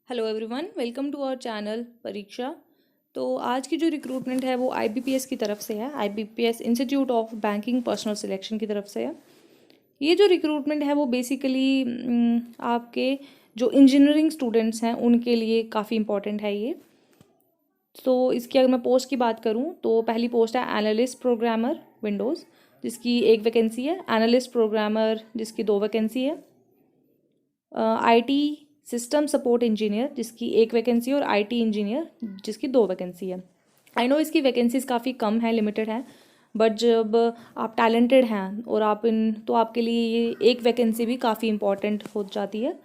Hello everyone, welcome to our channel Pariksha. तो आज की जो रिक्रूटमेंट है वो आईबीपीएस की तरफ से है। IBPS institute of banking personal selection की तरफ से है। ये जो रिक्रूटमेंट है वो बेसिकली आपके जो इंजीनियरिंग स्टूडेंट्स हैं उनके लिए काफ़ी इंपॉर्टेंट है ये। तो इसकी अगर मैं पोस्ट की बात करूँ तो पहली पोस्ट है एनालिस्ट प्रोग्रामर विंडोज़, जिसकी एक वैकेंसी है। एनालिस्ट प्रोग्रामर जिसकी 2 वैकेंसी है। आईटी सिस्टम सपोर्ट इंजीनियर जिसकी एक वैकेंसी और आईटी इंजीनियर जिसकी 2 वैकेंसी है। आई नो इसकी वैकेंसीज काफ़ी कम है, लिमिटेड है, बट जब आप टैलेंटेड हैं और आप तो आपके लिए ये एक वैकेंसी भी काफ़ी इंपॉर्टेंट हो जाती है।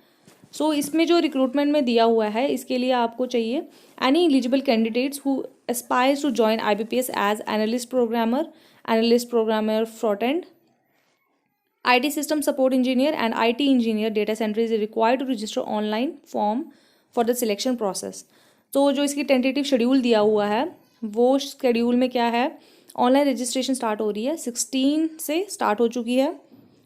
सो इसमें जो रिक्रूटमेंट में दिया हुआ है इसके लिए आपको चाहिए any eligible candidates who aspires to join IBPS as analyst programmer front end IT system support engineer and IT engineer data center is required to register online form for the selection process। तो जो इसकी tentative schedule दिया हुआ है वो schedule में क्या है, ऑनलाइन रजिस्ट्रेशन स्टार्ट हो रही है 16 से स्टार्ट हो चुकी है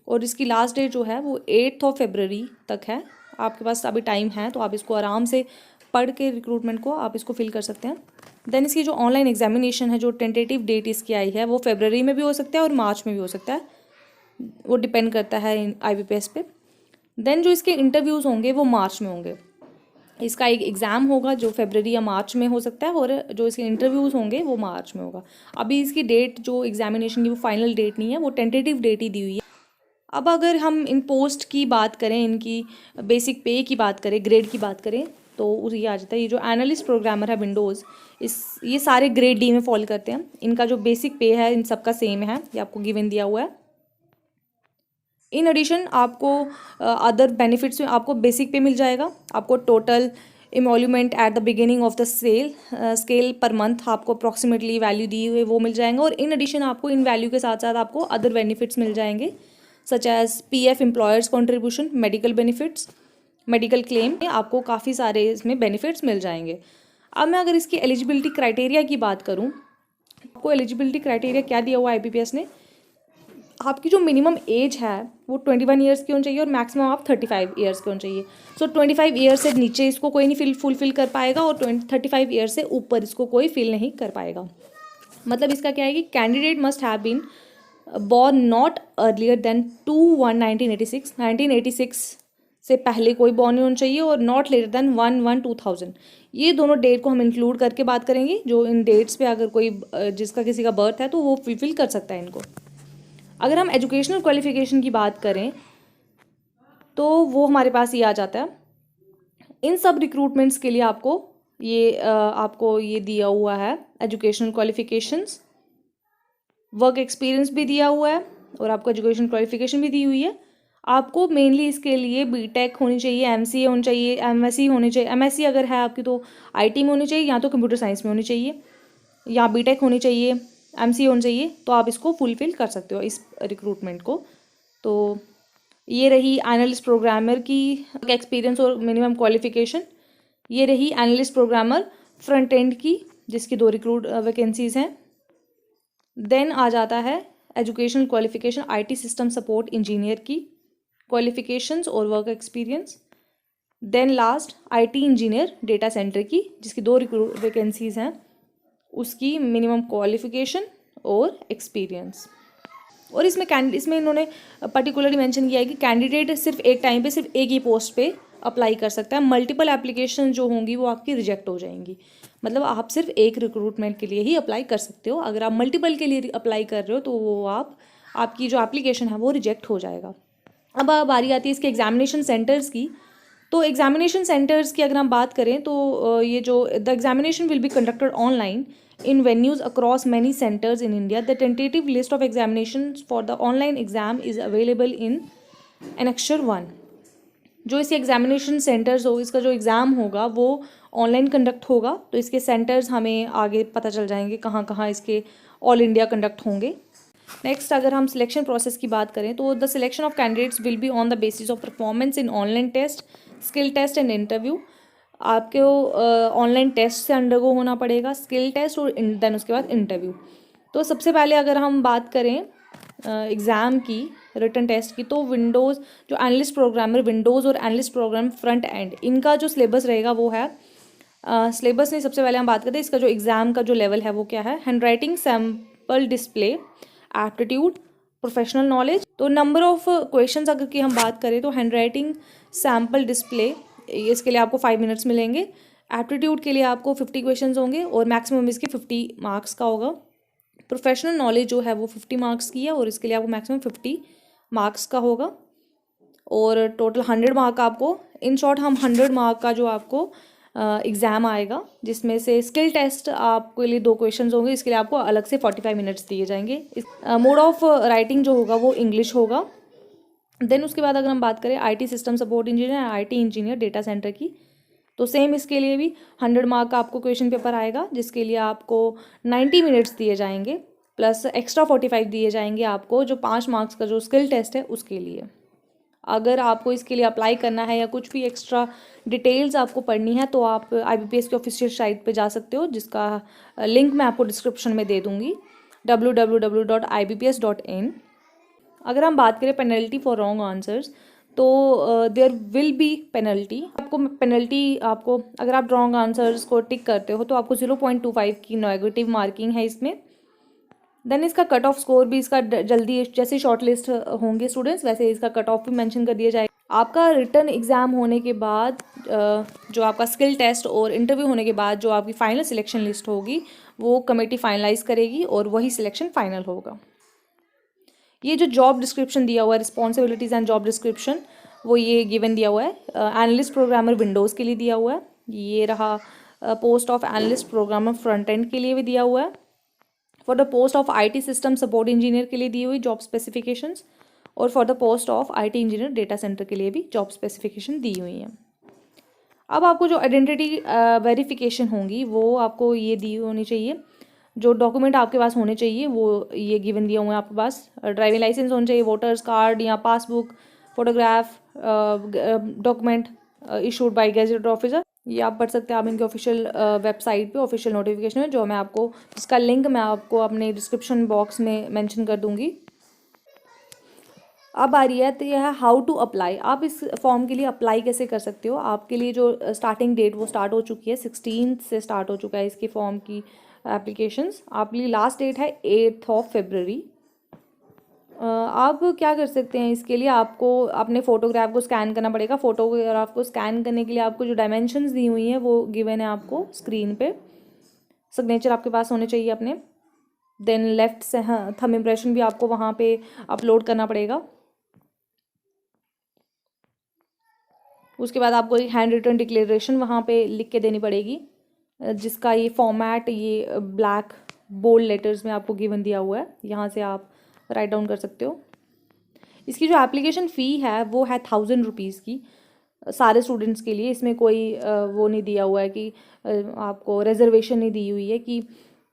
और इसकी लास्ट डेट जो है वो 8 फरवरी तक है। आपके पास अभी टाइम है तो आप इसको आराम से पढ़ के रिक्रूटमेंट को आप इसको फिल कर सकते हैं। देन इसकी जो ऑनलाइन एग्जामिनेशन है, जो टेंटेटिव डेट इसकी आई है वो फरवरी में भी हो सकता है और मार्च में भी हो सकता है, वो डिपेंड करता है आईबीपीएस पे। देन जो इसके इंटरव्यूज़ होंगे वो मार्च में होंगे। इसका एक एग्ज़ाम होगा जो फरवरी या मार्च में हो सकता है और जो इसके इंटरव्यूज़ होंगे वो मार्च में होगा। अभी इसकी डेट जो एग्जामिनेशन की वो फाइनल डेट नहीं है, वो टेंटेटिव डेट ही दी हुई है। अब अगर हम इन पोस्ट की बात करें, इनकी बेसिक पे की बात करें, ग्रेड की बात करें तो ये आ जाता है। ये जो एनालिस्ट प्रोग्रामर है विंडोज़, ये सारे ग्रेड डी में फॉल करते हैं। इनका जो बेसिक पे है इन सबका सेम है, ये आपको गिवन दिया हुआ है। इन एडिशन आपको अदर बेनिफिट्स में आपको बेसिक पे मिल जाएगा, आपको total emolument at the beginning of the scale per month आपको अप्रॉक्सीमेटली वैल्यू दी हुई वो मिल जाएंगे। और इन एडिशन आपको इन वैल्यू के साथ साथ आपको अदर बेनिफिट्स मिल जाएंगे, such as PF employers contribution, medical benefits, medical claim, आपको काफ़ी सारे इसमें बेनिफिट्स मिल जाएंगे। अब मैं अगर इसकी एलिजिबिलिटी क्राइटेरिया की बात करूँ, आपको एलिजिबिलिटी क्राइटेरिया क्या दिया हुआ है आईबीपीएस ने, आपकी जो मिनिमम एज है वो 21 ईयर्स की होनी चाहिए और मैक्सिमम आप 35 ईयर्स के होने चाहिए। सो 25 ईयर्स से नीचे इसको कोई नहीं फुलफिल कर पाएगा और 35 ईयर्स से ऊपर इसको कोई फिल नहीं कर पाएगा। मतलब इसका क्या है कि candidate must have been born not earlier than 2/1/1986, 1986 से पहले कोई बॉर्न नहीं होना चाहिए और नॉट लेटर देन 1/1/2000। ये दोनों डेट को हम इंक्लूड करके बात करेंगे। जो इन डेट्स पे अगर कोई जिसका किसी का बर्थ है तो वो फुलफिल कर सकता है इनको। अगर हम एजुकेशनल क्वालिफिकेशन की बात करें तो वो हमारे पास ये आ जाता है। इन सब रिक्रूटमेंट्स के लिए आपको ये दिया हुआ है एजुकेशनल क्वालिफिकेशंस, वर्क एक्सपीरियंस भी दिया हुआ है और आपको एजुकेशन क्वालिफिकेशन भी दी हुई है। आपको मेनली इसके लिए बीटेक होनी चाहिए, एमसीए होनी चाहिए, एमएससी होनी चाहिए। एमएससी अगर है आपकी तो आईटी में होनी चाहिए या तो कंप्यूटर साइंस में होनी चाहिए, या बीटेक होनी चाहिए, एमसीए होनी चाहिए, तो आप इसको फुलफिल कर सकते हो इस रिक्रूटमेंट को। तो ये रही एनालिस्ट प्रोग्रामर की एक्सपीरियंस और मिनिमम क्वालिफिकेशन। ये रही एनालिस्ट प्रोग्रामर फ्रंट एंड की जिसकी 2 रिक्रूट वैकेंसीज हैं। देन आ जाता है educational qualification IT system support engineer की क्वालिफिकेशंस और work experience. Then last IT engineer data centre की जिसकी 2 रिक्रूट वैकेंसीज हैं, उसकी मिनिमम क्वालिफिकेशन और एक्सपीरियंस। और इसमें इन्होंने पर्टिकुलरली मेंशन किया है कि कैंडिडेट सिर्फ एक टाइम पे सिर्फ एक ही पोस्ट पे अप्लाई कर सकता है। मल्टीपल एप्लीकेशन जो होंगी वो आपकी रिजेक्ट हो जाएंगी। मतलब आप सिर्फ एक रिक्रूटमेंट के लिए ही अप्लाई कर सकते हो। अगर आप मल्टीपल के लिए अप्लाई कर रहे हो तो वो आपकी जो एप्लीकेशन है वो रिजेक्ट हो जाएगा। अब बारी आती है इसके एग्जामिनेशन सेंटर्स की। तो एग्जामिनेशन सेंटर्स की अगर हम बात करें तो ये जो the examination will be conducted online in venues across many centers in India. The tentative list of examinations for the online exam is available in Annexure 1। जो इसके एग्जामिनेशन सेंटर्स हो, इसका जो एग्ज़ाम होगा वो ऑनलाइन कंडक्ट होगा, तो इसके सेंटर्स हमें आगे पता चल जाएंगे कहाँ कहाँ इसके ऑल इंडिया कंडक्ट होंगे। नेक्स्ट अगर हम सिलेक्शन प्रोसेस की बात करें तो the selection of candidates will be on the basis of performance in online test, skill test and interview. आपको ऑनलाइन टेस्ट से अंडरगो होना पड़ेगा, स्किल टेस्ट और देन उसके बाद इंटरव्यू। तो सबसे पहले अगर हम बात करें एग्ज़ाम की रिटन टेस्ट की, तो विंडोज़ जो एनालिस्ट प्रोग्रामर विंडोज़ और एनालिस्ट प्रोग्राम फ्रंट एंड, इनका जो सिलेबस रहेगा वो है सिलेबस नहीं, सबसे पहले हम बात करते हैं इसका जो एग्ज़ाम का जो लेवल है वो क्या है। Hand writing sample display, aptitude, professional knowledge. तो नंबर ऑफ क्वेश्चंस अगर की हम बात करें तो हैंड राइटिंग सैम्पल डिस्प्ले इसके लिए आपको 5 मिनट्स मिलेंगे। एप्टीट्यूड के लिए आपको 50 क्वेश्चंस होंगे और मैक्सिमम इसके 50 मार्क्स का होगा। प्रोफेशनल नॉलेज जो है वो 50 मार्क्स की है और इसके लिए आपको मैक्सिमम 50 मार्क्स का होगा और टोटल 100 मार्क आपको, इन शॉर्ट हम 100 मार्क का जो आपको एग्ज़ाम आएगा, जिसमें से स्किल टेस्ट आपके लिए 2 क्वेश्चंस होंगे, इसके लिए आपको अलग से 45 मिनट्स दिए जाएंगे। मोड ऑफ राइटिंग जो होगा वो इंग्लिश होगा। देन उसके बाद अगर हम बात करें IT system support engineer, IT engineer data centre की, तो सेम इसके लिए भी 100 मार्क का आपको क्वेश्चन पेपर आएगा, जिसके लिए आपको 90 मिनट्स दिए जाएंगे प्लस एक्स्ट्रा 45 दिए जाएंगे आपको जो 5 मार्क्स का जो स्किल टेस्ट है उसके लिए। अगर आपको इसके लिए अप्लाई करना है या कुछ भी एक्स्ट्रा डिटेल्स आपको पढ़नी है तो आप IBPS की ऑफिशियल साइट पे जा सकते हो, जिसका लिंक मैं आपको डिस्क्रिप्शन में दे दूँगी, www.ibps.in। अगर हम बात करें पेनल्टी फॉर रॉन्ग आंसर्स, तो देयर विल बी पेनल्टी। आपको पेनल्टी आपको अगर आप रॉन्ग आंसर्स को टिक करते हो तो आपको 0.25 की नेगेटिव मार्किंग है इसमें। देन इसका कट ऑफ स्कोर भी इसका जल्दी जैसे शॉर्ट लिस्ट होंगे स्टूडेंट्स वैसे इसका कट ऑफ भी मेंशन कर दिया जाएगा। आपका रिटन एग्ज़ाम होने के बाद जो आपका स्किल टेस्ट और इंटरव्यू होने के बाद जो आपकी फाइनल सिलेक्शन लिस्ट होगी वो कमेटी फाइनलाइज करेगी और वही सिलेक्शन फाइनल होगा। ये जो जॉब डिस्क्रिप्शन दिया हुआ है, रिस्पॉन्सिबिलिटीज़ एंड जॉब डिस्क्रिप्शन, वो ये गिवन दिया हुआ है। एनालिस्ट प्रोग्रामर विंडोज़ के लिए दिया हुआ है, ये रहा post of analyst programmer front and के लिए भी दिया हुआ है। For the post of IT system support engineer के लिए दी हुई जॉब स्पेसिफिकेशंस और for the post of IT engineer data centre के लिए भी जॉब स्पेसिफिकेशन दी हुई हैं। अब आपको जो आइडेंटिटी वेरिफिकेशन होंगी वो आपको ये दी होनी चाहिए, जो डॉक्यूमेंट आपके पास होने चाहिए वो ये गिवन दिए हुए हैं आपके पास। ड्राइविंग लाइसेंस होना चाहिए, वोटर्स कार्ड या passbook, photograph, document issued by gazetted officer. ये आप पढ़ सकते हैं आप इनके ऑफिशियल वेबसाइट पे, ऑफिशियल नोटिफिकेशन में, जो मैं आपको इसका लिंक मैं आपको अपने डिस्क्रिप्शन बॉक्स में मेंशन कर दूंगी। अब आ रही है तो यह है हाउ टू अप्लाई। आप इस फॉर्म के लिए अप्लाई कैसे कर सकते हो। आपके लिए जो स्टार्टिंग डेट वो स्टार्ट हो चुकी है, 16 से स्टार्ट हो चुका है इसके फॉर्म की एप्लीकेशंस। आपके लिए लास्ट डेट है 8 फरवरी। आप क्या कर सकते हैं इसके लिए, आपको अपने फ़ोटोग्राफ को स्कैन करना पड़ेगा। फ़ोटोग्राफ को स्कैन करने के लिए आपको जो डायमेंशंस दी हुई हैं वो गिवन है आपको स्क्रीन पे। सिग्नेचर आपके पास होने चाहिए अपने। देन लेफ्ट से थंब इम्प्रेशन भी आपको वहाँ पे अपलोड करना पड़ेगा। उसके बाद आपको एक हैंड रिटन डिक्लेरेशन वहाँ पे लिख के देनी पड़ेगी, जिसका ये फॉर्मेट ये ब्लैक बोल्ड लेटर्स में आपको गिवन दिया हुआ है, यहाँ से आप राइट डाउन कर सकते हो। इसकी जो एप्लीकेशन फ़ी है वो है 1000 रुपीज़ की सारे स्टूडेंट्स के लिए। इसमें कोई वो नहीं दिया हुआ है कि आपको रिजर्वेशन नहीं दी हुई है कि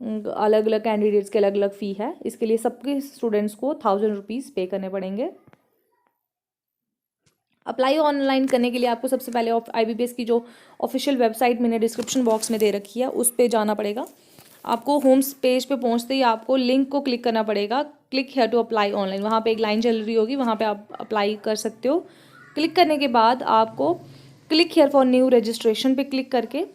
अलग अलग कैंडिडेट्स के अलग अलग फ़ी है। इसके लिए सबके स्टूडेंट्स को 1000 रुपीज़ पे करने पड़ेंगे। अप्लाई ऑनलाइन करने के लिए आपको सबसे पहले IBPS की जो ऑफिशियल वेबसाइट मैंने डिस्क्रिप्शन बॉक्स में दे रखी है उस पर जाना पड़ेगा। आपको होम पेज पे पहुंचते ही आपको लिंक को क्लिक करना पड़ेगा, click here to apply online. वहाँ पे एक लाइन चल रही होगी, वहाँ पे आप अप्लाई कर सकते हो। क्लिक करने के बाद आपको click here for new registration पे क्लिक करके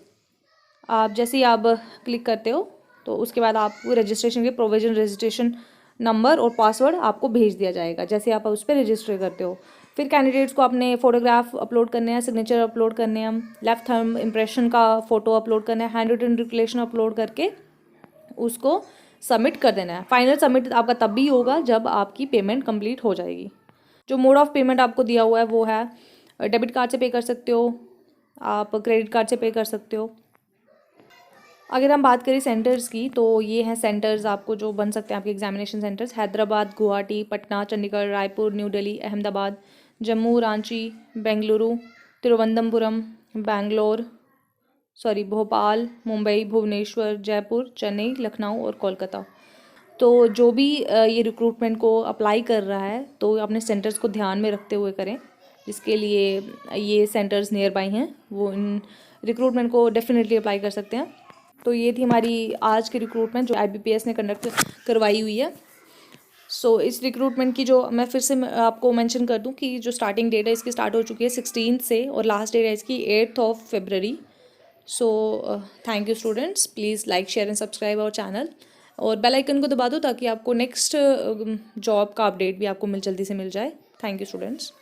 आप जैसे ही आप क्लिक करते हो तो उसके बाद आपको रजिस्ट्रेशन के प्रोविजन रजिस्ट्रेशन नंबर और पासवर्ड आपको भेज दिया जाएगा जैसे आप उस पर रजिस्टर करते हो। फिर कैंडिडेट्स को अपने फ़ोटोग्राफ अपलोड करने हैं, सिग्नेचर अपलोड करने हैं, लेफ्ट थंब इम्प्रेशन का फ़ोटो अपलोड करना है, हैंड रिटन डिक्लेरेशन अपलोड करके उसको सबमिट कर देना है। फाइनल सबमिट आपका तब भी होगा जब आपकी पेमेंट कंप्लीट हो जाएगी। जो मोड ऑफ पेमेंट आपको दिया हुआ है वो है डेबिट कार्ड से पे कर सकते हो, आप क्रेडिट कार्ड से पे कर सकते हो। अगर हम बात करें सेंटर्स की तो ये हैं सेंटर्स आपको जो बन सकते हैं आपके examination centres: Hyderabad, Guwahati, Patna, Chandigarh, Raipur, New Delhi, Ahmedabad, Jammu, Ranchi, Bengaluru, Thiruvananthapuram, Bhopal, Mumbai, Bhubaneswar, Jaipur, Chennai, Lucknow और कोलकाता। तो जो भी ये रिक्रूटमेंट को अप्लाई कर रहा है तो अपने सेंटर्स को ध्यान में रखते हुए करें, जिसके लिए ये सेंटर्स नियर बाई हैं वो इन रिक्रूटमेंट को डेफिनेटली अप्लाई कर सकते हैं। तो ये थी हमारी आज की रिक्रूटमेंट जो IBPS ने कंडक्ट करवाई हुई है। इस रिक्रूटमेंट की जो मैं फिर से आपको मेंशन कर दूं कि जो स्टार्टिंग डेट है इसकी स्टार्ट हो चुकी है 16 से और लास्ट डेट है इसकी 8 February। Thank you students, please like share and subscribe our channel और बेल आइकन को दबा दो ताकि आपको नेक्स्ट जॉब का अपडेट भी आपको जल्दी से मिल जाए। Thank you students.